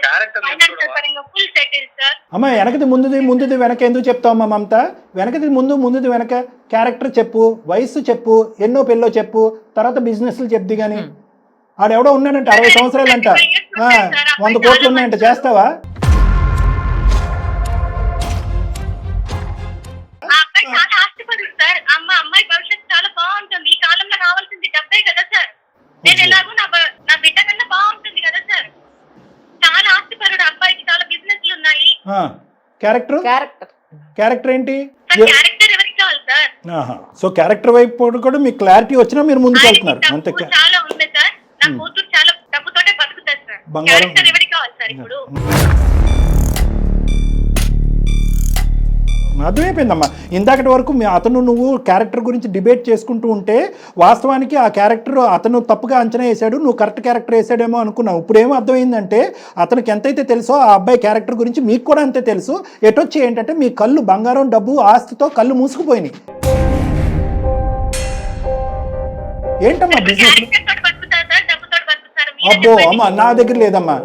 ఫైనాన్షియల్ పరంగా ఫుల్ సెటిల్ సార్. అమ్మ వెనకది ముందుది వెనక ఎందుకు చెప్తావు అమ్మా మమత? వెనకది ముందుది వెనక క్యారెక్టర్ చెప్పు, వయస్సు చెప్పు, ఎన్నో పెళ్ళో చెప్పు, తర్వాత బిజినెస్లు చెప్ది. కానీ ఆడెవడో ఉన్నాడంట 60 సంవత్సరాలంట, 100 కోట్లు ఉన్నాయంట, చేస్తావా? చాలా ఆస్తిపరుడు సార్. అమ్మాయి భవిష్యత్తు చాలా బాగుంటుంది. ఈ కాలంలో కావాల్సింది డబ్బే కదా సార్. నేను ఎలాగో నా బిడ్డ కన్నా బాగుంటుంది కదా క్యారెక్టర్ క్యారెక్టర్ క్యారెక్టర్ ఏంటి? సార్ క్యారెక్టర్ ఎవరికి కావాలి సార్? సో క్యారెక్టర్ వైపు కూడా మీకు క్లారిటీ వచ్చినా మీరు ముందుకు వెళ్తున్నారు అంతే. డబ్బు చాలా ఉంది సార్, నా కూతురు చాలా డబ్బుతోటే బతుకుతారు సార్. బంగారం. క్యారెక్టర్ ఎవరికి కావాలి సార్ ఇప్పుడు? అర్థమైపోయిందమ్మా. ఇందాకటి వరకు అతను నువ్వు క్యారెక్టర్ గురించి డిబేట్ చేసుకుంటూ ఉంటే వాస్తవానికి ఆ క్యారెక్టర్ అతను తప్పుగా అంచనా వేసాడు, నువ్వు కరెక్ట్ క్యారెక్టర్ వేసాడేమో అనుకున్నావు. ఇప్పుడు ఏమో అర్థమైందంటే అతనికి ఎంతైతే తెలుసో ఆ అబ్బాయి క్యారెక్టర్ గురించి మీకు కూడా అంతే తెలుసు. ఎటొచ్చి ఏంటంటే మీ కళ్ళు బంగారం డబ్బు ఆస్తితో కళ్ళు మూసుకుపోయినాయి. ఏంటమ్మా బిజినెస్? క్యారెక్టర్ తోటి బతుకుతారు సార్, డబ్బుతోటి బతుకుతారు. మీరే అబ్బో చెప్పండి. అమ్మ నా దగ్గర లేదమ్మా.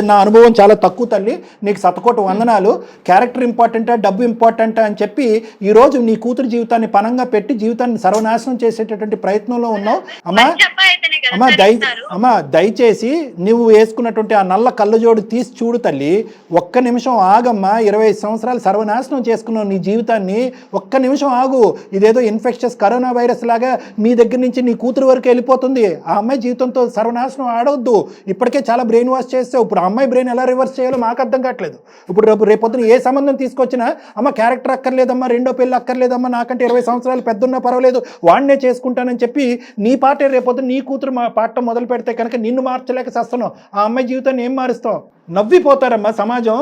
నా అనుభవం చాలా తక్కువ తల్లి. నీకు శతకోటి వందనాలు. క్యారెక్టర్ ఇంపార్టెంటా డబ్బు ఇంపార్టెంటా అని చెప్పి ఈరోజు నీ కూతురు జీవితాన్ని పణంగా పెట్టి జీవితాన్ని సర్వనాశనం చేసేటటువంటి ప్రయత్నంలో ఉన్నావు అమ్మా. మంచి అబ్బాయి అయితేనే కదా అమ్మా సార్ ఇస్తారు. అమ్మా దయచేసి నువ్వు వేసుకున్నటువంటి ఆ నల్ల కళ్ళజోడు తీసి చూడు తల్లి. ఒక్క నిమిషం ఆగమ్మా. 25 సంవత్సరాలు సర్వనాశనం చేసుకున్నావు నీ జీవితాన్ని. ఒక్క నిమిషం ఆగు. ఇదేదో ఇన్ఫెక్షస్ కరోనా వైరస్ లాగా మీ దగ్గర నుంచి నీ కూతురు వరకు వెళ్ళిపోతుంది. ఆ అమ్మాయి జీవితంతో సర్వనాశనం ఆడవద్దు. ఇప్పటికే చాలా బ్రెయిన్ వాష్ చేస్తావు. ఇప్పుడు అమ్మాయి బ్రెయిన్ ఎలా రివర్స్ చేయాలో మాకు అర్థం కావట్లేదు. ఇప్పుడు రేపొద్దున ఏ సంబంధం తీసుకొచ్చినా అమ్మ క్యారెక్టర్ అక్కర్లేదమ్మా, రెండో పెళ్ళి అక్కర్లేదమ్మా, నాకంటే 20 సంవత్సరాలు పెద్దన్నా పర్వాలేదు, వాడినే చేసుకుంటానని చెప్పి నీ పాటే రేపొద్దున నీ కూతురు మా పాటం మొదలు పెడితే కనుక నిన్ను మార్చలేక చేస్తున్నావు. ఆ అమ్మాయి జీవితాన్ని ఏం మారుస్తావు? నవ్విపోతారమ్మా సమాజం.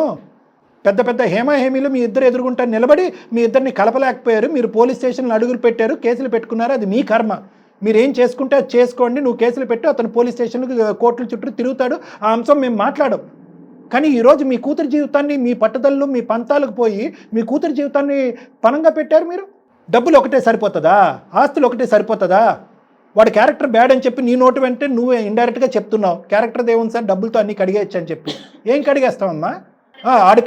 పెద్ద పెద్ద హేమీలు మీ ఇద్దరు ఎదురుగుంటా నిలబడి మీ ఇద్దరిని కలపలేకపోయారు. మీరు పోలీస్ స్టేషన్లో అడుగులు పెట్టారు, కేసులు పెట్టుకున్నారు. అది మీ కర్మ. మీరు ఏం చేసుకుంటే అది చేసుకోండి. నువ్వు కేసులు పెట్టు, అతను పోలీస్ స్టేషన్కి కోర్టుల చుట్టూ తిరుగుతాడు. ఆ అంశం మేము మాట్లాడం. కానీ ఈరోజు మీ కూతురు జీవితాన్ని మీ పట్టుదలలు మీ పంతాలకు పోయి మీ కూతురు జీవితాన్ని పణంగా పెట్టారు మీరు. డబ్బులు ఒకటే సరిపోతుందా? ఆస్తులు ఒకటే సరిపోతుందా? వాడి క్యారెక్టర్ బ్యాడ్ అని చెప్పి నీ నోటు వెంటే నువ్వు ఇండైరెక్ట్గా చెప్తున్నావు. క్యారెక్టర్ దేవుని సార్ డబ్బులతో అన్నీ కడిగేయచ్చు అని చెప్పి. ఏం కడిగేస్తావమ్మా? వాడికి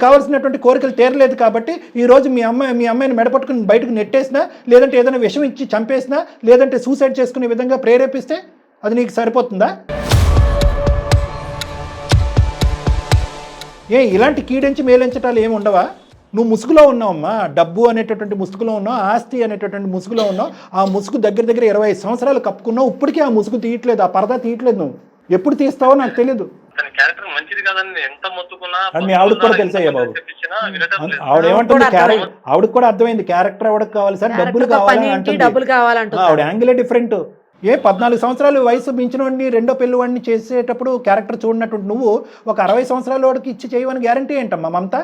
కావాల్సినటువంటి కోరికలు తీరలేదు కాబట్టి ఈరోజు మీ అమ్మాయిని మెడపట్టుకుని బయటకు నెట్టేసినా, లేదంటే ఏదైనా విషం ఇచ్చి చంపేసినా, లేదంటే సూసైడ్ చేసుకునే విధంగా ప్రేరేపిస్తే అది నీకు సరిపోతుందా? ఇలాంటి కీడించి మేలించటాలు ఏమి ఉండవా? నువ్వు ముసుగులో ఉన్నావమ్మా. డబ్బు అనేటటువంటి ముసుగులో ఉన్నావు, ఆస్తి అనేటటువంటి ముసుగులో ఉన్నావు. ఆ ముసుగు దగ్గర 25 సంవత్సరాలు కప్పుకున్నావు. ఇప్పటికీ ఆ ముసుగు తీయట్లేదు, ఆ పరదా తీయట్లేదు. నువ్వు ఎప్పుడు తీస్తావో నాకు తెలియదు. క్యారెక్టర్ మంచిది కాదని ఎంత మొత్తుకున్నా అది మీ ఆవిడకి కూడా తెలుసా బాబు? ఆవిడ ఏమంటుంది? ఆవిడకి కూడా అర్థమైంది క్యారెక్టర్ ఎవరికి కావాలి సార్, డబ్బులు కావాలని అంటుంది. ఆవిడ యాంగిలే డిఫరెంట్. 14 సంవత్సరాలు వయసు మించిన వాడిని రెండో పెళ్లి వాడిని చేసేటప్పుడు క్యారెక్టర్ చూడనటువంటి నువ్వు ఒక 60 సంవత్సరాల వాడికి ఇచ్చి చేయమని గ్యారంటీ ఏంటమ్మా మమత?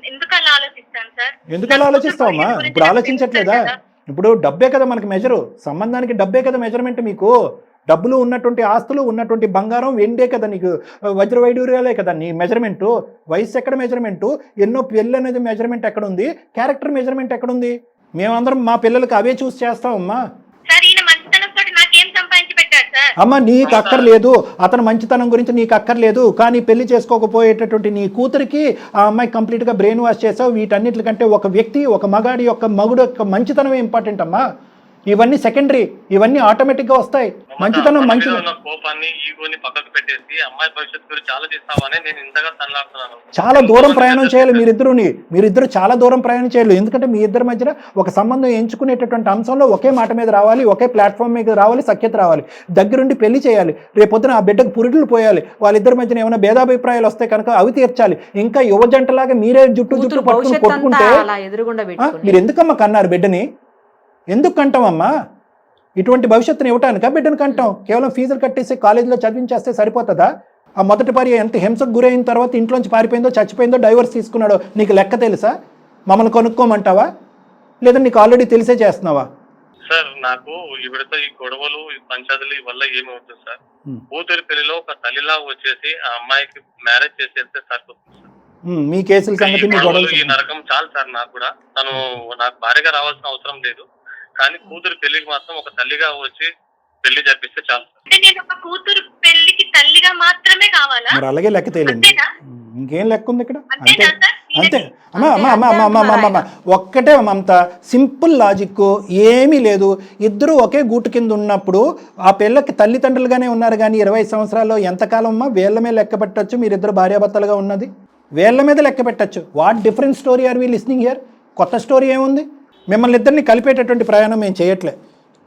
ఎందుకు అలా ఆలోచిస్తావమ్మా? ఇప్పుడు ఆలోచించట్లేదా? ఇప్పుడు డబ్బే కదా మనకి మెజరు. సంబంధానికి డబ్బే కదా మెజర్మెంట్. మీకు డబ్బులు ఉన్నటువంటి ఆస్తులు ఉన్నటువంటి బంగారం వెండే కదా నీకు వజ్ర వైడూర్యాలే కదా నీ మెజర్మెంటు. వయసు ఎక్కడ మెజర్మెంటు? ఎన్నో పెళ్ళి అనేది మెజర్మెంట్ ఎక్కడుంది? క్యారెక్టర్ మెజర్మెంట్ ఎక్కడుంది? మేమందరం మా పిల్లలకి అవే చూసి చేస్తామమ్మా. అమ్మ నీకు అక్కర్లేదు, అతను మంచితనం గురించి నీకు అక్కర్లేదు. కానీ పెళ్లి చేసుకోకపోయేటటువంటి నీ కూతురికి ఆ అమ్మాయి కంప్లీట్గా బ్రెయిన్ వాష్ చేసావు. వీటన్నిటికంటే ఒక వ్యక్తి, ఒక మగుడు యొక్క మంచితనమే ఇంపార్టెంట్ అమ్మా. ఇవన్నీ సెకండరీ, ఇవన్నీ ఆటోమేటిక్గా వస్తాయి. మంచితనం కోపాన్ని ఈగోని పక్కకు పెట్టేసి అమ్మాయి భవిష్యత్తు గురించి ఆలోచిస్తామని నేను ఇంతగా తనలాడుతున్నాను. చాలా దూరం ప్రయాణం చేయాలి మీరిద్దరు చాలా దూరం ప్రయాణం చేయాలి. ఎందుకంటే మీ ఇద్దరి మధ్యన ఒక సంబంధం ఎంచుకునేటటువంటి అంశంలో ఒకే మాట మీద రావాలి, ఒకే ప్లాట్ఫామ్ మీద రావాలి, సఖ్యత రావాలి, దగ్గరుండి పెళ్లి చేయాలి. రేపొద్దున ఆ బిడ్డకు పురుడులు పోయాలి. వాళ్ళిద్దరి మధ్యన ఏమైనా భేదాభిప్రాయాలు వస్తే కనుక అవి తీర్చాలి. ఇంకా యువజంటలాగా మీరే జుట్టు పట్టుకుని కొట్టుకుంటే మీరు ఎందుకమ్మా కన్నారు బిడ్డని? ఎందుకు కంటామమ్మా? ఇటువంటి భవిష్యత్తుని ఇవ్వటానికా బిడ్డను కంటాం? కేవలం ఫీజులు కట్టేసి కాలేజీలో చదివించేస్తే సరిపోతుందా? ఆ మొదటి భార్య ఎంత హింసకు గురైన తర్వాత ఇంట్లోంచి పారిపోయిందో, చచ్చిపోయిందో, డైవర్స్ తీసుకున్నాడో నీకు లెక్క తెలుసా? మమ్మల్ని కొనుక్కోమంటావా? లేదా నీకు ఆల్రెడీ తెలిసే చేస్తున్నావా? సార్ నాకు ఇవిడతో ఈ గొడవలు ఈ పంచాయతీల వల్ల ఏమవుతుంది సార్? కూతురి పెళ్లిలో ఒక తల్లిలా వచ్చేసి ఆ అమ్మాయికి మ్యారేజ్ చేసేస్తే సరిపోతుంది సార్. మీ కేసుల సంగతి ఈ నరకం చాలు సార్. నాకు కూడా తను నాకు భార్యగా రావాల్సిన అవసరం లేదు, కానీ కూతురు పెళ్లికి మాత్రం ఒక తల్లిగా వచ్చి పెళ్లి జరిపిస్తే చాలు. కూతురు పెళ్లికి తల్లిగా మాత్రమే కావాలా? మరి అలాగే లెక్క తేలింది. ఇంకేం లెక్క ఉంది ఇక్కడ? అంతే అమ్మా. ఒక్కటే మమత, సింపుల్ లాజిక్, ఏమీ లేదు. ఇద్దరు ఒకే గూటు కింద ఉన్నప్పుడు ఆ పిల్లకి తల్లిదండ్రులుగానే ఉన్నారు. కానీ 20 సంవత్సరాల్లో ఎంతకాలం అమ్మా వేళ్ల మీద లెక్క పెట్టచ్చు మీరిద్దరు భార్యాభర్తలుగా ఉన్నది? వేళ్ల మీద లెక్క పెట్టచ్చు. What different story are we listening here? కొత్త స్టోరీ ఏముంది? మిమ్మల్ని ఇద్దరిని కలిపేటటువంటి ప్రయాణం మేము చేయట్లే.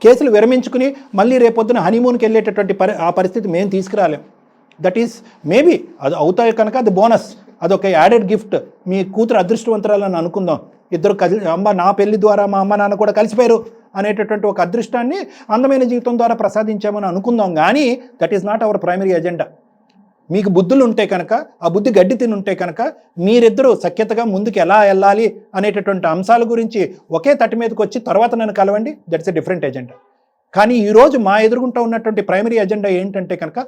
కేసులు విరమించుకుని మళ్ళీ రేపొద్దున హనీమూన్కి వెళ్ళేటటువంటి ఆ పరిస్థితి మేము తీసుకురాలేం. దట్ ఈస్ మేబీ అది అవుతాయి కనుక అది బోనస్. అదొక యాడెడ్ గిఫ్ట్. మీ కూతురు అదృష్టవంతురాలని అనుకుందాం, ఇద్దరు అమ్మ నా పెళ్లి ద్వారా మా అమ్మ నాన్న కూడా కలిసిపోయారు అనేటటువంటి ఒక అదృష్టాన్ని అందమైన జీవితం ద్వారా ప్రసాదించామని అనుకుందాం. కానీ that is not our primary agenda. మీకు బుద్ధులు ఉంటే కనుక, ఆ బుద్ధి గడ్డి తిని ఉంటే కనుక మీరిద్దరూ సఖ్యతగా ముందుకు ఎలా వెళ్ళాలి అనేటటువంటి అంశాల గురించి ఒకే తట్టి మీదకి వచ్చి తర్వాత నన్ను కలవండి, దట్స్ ఎ డిఫరెంట్ ఎజెండా. కానీ ఈరోజు మా ఎదురుగుంటూ ఉన్నటువంటి ప్రైమరీ ఎజెండా ఏంటంటే కనుక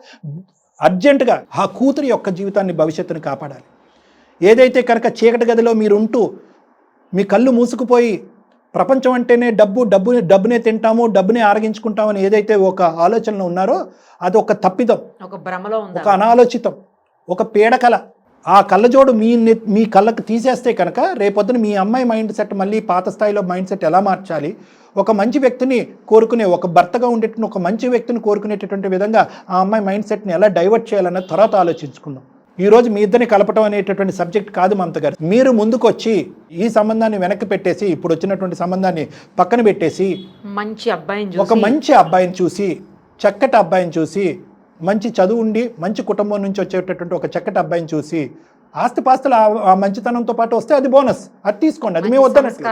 అర్జెంటుగా ఆ కూతురి యొక్క జీవితాన్ని, భవిష్యత్తుని కాపాడాలి. ఏదైతే కనుక చీకటి గదిలో మీరుంటూ మీ కళ్ళు మూసుకుపోయి ప్రపంచం అంటేనే డబ్బునే తింటాము, డబ్బునే ఆరగించుకుంటామని ఏదైతే ఒక ఆలోచనలో ఉన్నారో అది ఒక తప్పిదం, ఒక భ్రమలో ఉంది, ఒక అనాలోచితం, ఒక పీడకల. ఆ కళ్ళజోడు మీ కళ్ళకు తీసేస్తే కనుక రేపొద్దున మీ అమ్మాయి మైండ్ సెట్ మళ్ళీ పాత స్థాయిలో మైండ్ సెట్ ఎలా మార్చాలి, ఒక మంచి వ్యక్తిని కోరుకునే, ఒక భర్తగా ఉండేటువంటి ఒక మంచి వ్యక్తిని కోరుకునేటటువంటి విధంగా ఆ అమ్మాయి మైండ్ సెట్ని ఎలా డైవర్ట్ చేయాలన్న తర్వాత ఆలోచించుకుందాం. ఈరోజు మీ ఇద్దరిని కలపటం అనేటటువంటి సబ్జెక్ట్ కాదు మమత గారు. మీరు ముందుకు వచ్చి ఈ సంబంధాన్ని వెనక్కి పెట్టేసి, ఇప్పుడు వచ్చినటువంటి సంబంధాన్ని పక్కన పెట్టేసి మంచి అబ్బాయిని, ఒక మంచి అబ్బాయిని చూసి, చక్కటి అబ్బాయిని చూసి, మంచి చదువు ఉండి మంచి కుటుంబం నుంచి వచ్చేటటువంటి ఒక చక్కటి అబ్బాయిని చూసి, ఆస్తిపాస్తులు ఆ మంచితనంతో పాటు వస్తే అది బోనస్, అది తీసుకోండి, అది మేము వద్దనట్టు.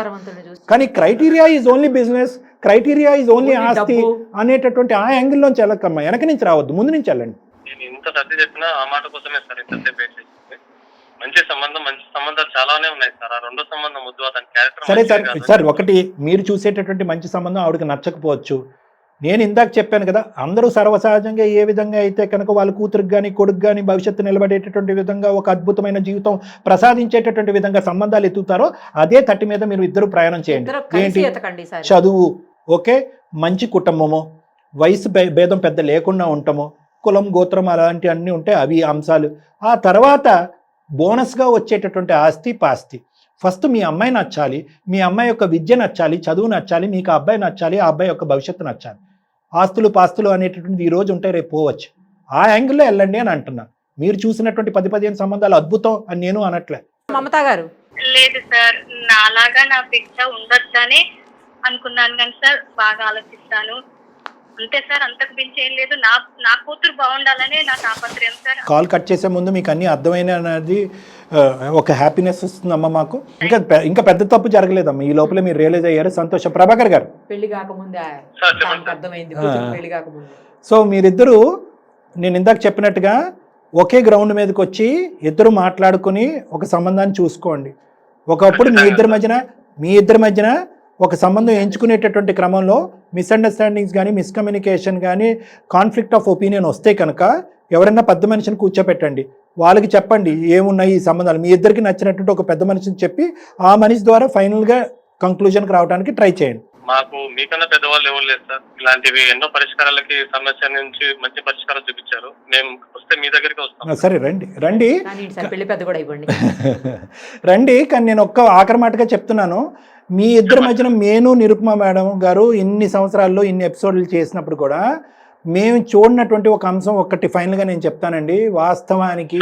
కానీ criteria is only business, criteria is only ఆస్తి అనేటటువంటి ఆ యాంగిల్లోంచి వెళ్ళకమ్మా, వెనక నుంచి రావద్దు, ముందు నుంచి వెళ్ళండి. నేను ఇంత సర్ది చెప్పినా ఆ మాట కోసమే సార్ ఇంతసేపు వెయిట్ చేసింది. మంచి సంబంధాలు చాలానే ఉన్నాయి సార్. ఆ రెండో సంబంధం వద్దు, అతని క్యారెక్టర్. సరే సార్ ఒకటి, మీరు చూసేటటువంటి మంచి సంబంధం ఆవిడకి నచ్చకపోవచ్చు. నేను ఇందాక చెప్పాను కదా, అందరూ సర్వసహజంగా ఏ విధంగా అయితే కనుక వాళ్ళ కూతురికి కానీ కొడుకు కానీ భవిష్యత్తు నిలబడేటటువంటి విధంగా ఒక అద్భుతమైన జీవితం ప్రసాదించేటటువంటి విధంగా సంబంధాలు ఎత్తుతారో అదే తట్టి మీద మీరు ఇద్దరు ప్రయాణం చేయండి. ఏంటి? చదువు ఓకే, మంచి కుటుంబము, వయసు భేదం పెద్ద లేకుండా ఉంటాము, కులం గోత్రం అలాంటి అన్నీ ఉంటే అవి అంశాలు. ఆ తర్వాత బోనస్గా వచ్చేటటువంటి ఆస్తి పాస్తి. ఫస్ట్ మీ అమ్మాయి నచ్చాలి, మీ అమ్మాయి యొక్క విద్య నచ్చాలి, చదువు నచ్చాలి, మీకు ఆ అబ్బాయి నచ్చాలి, ఆ అబ్బాయి యొక్క భవిష్యత్తు నచ్చాలి. ఆస్తులు పాస్తులు అనేటటువంటి ఈరోజు ఉంటాయి, రేపు పోవచ్చు. ఆ యాంగిల్లో వెళ్ళండి అని అంటున్నా. మీరు చూసినటువంటి 10-15 సంబంధాలు అద్భుతం అని నేను అనట్లే. మమతా గారు లేదు సార్, నాలాగా నా పిచ్చ ఉండొచ్చని అనుకున్నాను కానీ సార్ బాగా ఆలోచిస్తాను అంతే సార్, అంతకు మించి ఏం లేదు. నా కూతురు బాగుండాలనే నా తాపత్రయం సార్. కాల్ కట్ చేసే ముందు మీకు అన్ని అర్థమైన అనేది ఒక హ్యాపీనెస్ వస్తుందమ్మా మాకు. ఇంకా పెద్ద తప్పు జరగలేదమ్మా, ఈ లోపల మీరు రియలైజ్ అయ్యారు, సంతోషం. ప్రభాకర్ గారు, పెళ్లి కాకముందే అర్థమైంది, పెళ్లి కాకముందే. సో మీరిద్దరూ నేను ఇందాక చెప్పినట్టుగా ఒకే గ్రౌండ్ మీదకి వచ్చి ఇద్దరు మాట్లాడుకుని ఒక సంబంధాన్ని చూసుకోండి. ఒకప్పుడు మీ ఇద్దరి మధ్యన ఒక సంబంధం ఎంచుకునేటటువంటి క్రమంలో మిస్అండర్స్టాండింగ్స్ కానీ, మిస్కమ్యూనికేషన్ కానీ, కాన్ఫ్లిక్ట్ ఆఫ్ ఒపీనియన్ వస్తే కనుక ఎవరైనా పెద్ద మనిషిని కూర్చోపెట్టండి, వాళ్ళకి చెప్పండి ఏమున్నాయి ఈ సంబంధాలు, మీ ఇద్దరికి నచ్చినటువంటి ఒక పెద్ద మనిషిని చెప్పి ఆ మనిషి ద్వారా ఫైనల్గా కంక్లూజన్కి రావడానికి ట్రై చేయండి. మాకు మీకన్నా పెద్దవాళ్ళు ఎవరు లేదు సార్. ఇలాంటివి ఎన్నో పరిష్కారాలకి సమస్య నుంచి మంచి పరిష్కారం చూపించారు. మేము వస్తే మీ దగ్గరికి వస్తాం. సరే రండి పెళ్లి పెద్ద కూడా ఇవ్వండి. రండి. కానీ నేను ఒక్క ఆఖరి మాటగా చెప్తున్నాను, మీ ఇద్దరి మధ్యన నేను నిరుపమ మేడం గారు ఇన్ని సంవత్సరాల్లో ఇన్ని ఎపిసోడ్లు చేసినప్పుడు కూడా మేము చూడనటువంటి ఒక అంశం ఒక్కటి ఫైనల్గా నేను చెప్తానండి. వాస్తవానికి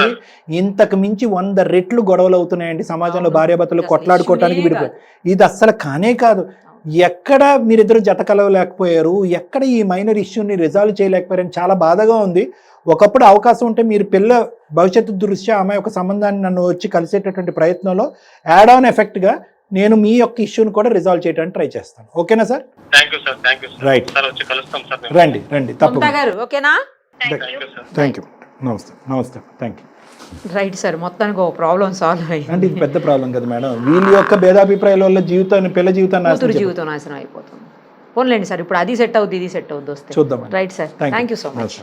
ఇంతకు మించి 100 రెట్లు గొడవలు అవుతున్నాయండి సమాజంలో, భార్యాభర్తలు కొట్లాడుకోవటానికి విడిపోయి. ఇది అస్సలు కానే కాదు. ఎక్కడ మీరిద్దరు జత కలవలేకపోయారు, ఎక్కడ ఈ మైనర్ ఇష్యూని రిజాల్వ్ చేయలేకపోయారని చాలా బాధగా ఉంది. ఒకప్పుడు అవకాశం ఉంటే మీరు పిల్ల భవిష్యత్తు దృష్ట్యా అమ్మాయి యొక్క సంబంధాన్ని నన్ను వచ్చి కలిసేటటువంటి ప్రయత్నంలో యాడ్ ఆన్ ఎఫెక్ట్గా నేను మీ యొక్క ఇష్యూని కూడా రిజాల్వ్ చేయడానికి ట్రై చేస్తాను. ఓకేనా సార్? రైట్, రండి తప్పకుండా. ఓకేనా? థ్యాంక్ యూ, నమస్తే, థ్యాంక్ యూ. రైట్ సార్, మొత్తానికి ఒక ప్రాబ్లం సాల్వ్ అయ్యింది. అంటే ఇది పెద్ద ప్రాబ్లం కదా మేడం, వీళ్ళ యొక్క భేదాభిప్రాయాల వల్ల పిల్ల జీవితం నాశనం అయిపోతుంది. పోన్లేండి సార్, ఇప్పుడు అది సెట్ అవుద్ది, ఇది సెట్ అవుద్ది, వస్తే చూద్దాం. Right sir, thank you so much.